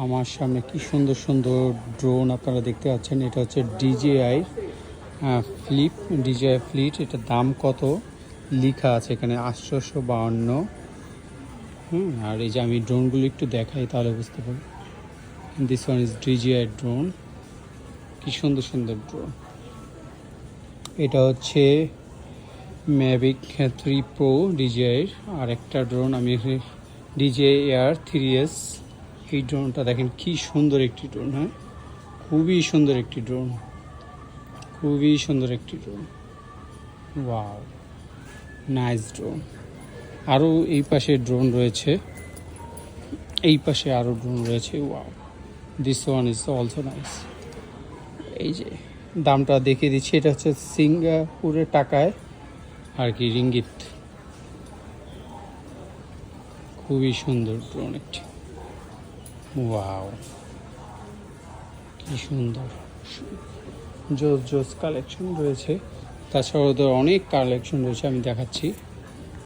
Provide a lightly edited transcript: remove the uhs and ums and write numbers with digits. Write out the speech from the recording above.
আমার সামনে কি সুন্দর সুন্দর ড্রোন আপনারা দেখতে পাচ্ছেন। এটা হচ্ছে DJI ফ্লিপ, DJI ফ্লিট। এটার দাম কত লেখা আছে এখানে, 852। আর এই যে আমি ড্রোনগুলো একটু দেখাই তাহলে বুঝতে পারি। This one is DJI drone. কি সুন্দর সুন্দর ড্রোন। এটা হচ্ছে ম্যাভিক 3 প্রো DJI এর। আর একটা ড্রোন আমি DJI Air 3S। এই ড্রোনটা দেখেন কি সুন্দর একটি ড্রোন। হ্যাঁ, খুবই সুন্দর একটি ড্রোন, খুবই সুন্দর একটি ড্রোন। Wow, nice drone. আরও এই পাশে ড্রোন রয়েছে, এই পাশে আরও ড্রোন রয়েছে। Wow, this one is also nice. এই যে দামটা দেখিয়ে দিচ্ছি, এটা হচ্ছে সিঙ্গাপুরের টাকায় আর কি, রিঙ্গিত। খুবই সুন্দর ড্রোন একটি। ওয়াও, কি সুন্দর, জোস জোস কালেকশন রয়েছে। তাছাড়াও ওদের অনেক কালেকশন রয়েছে, আমি দেখাচ্ছি।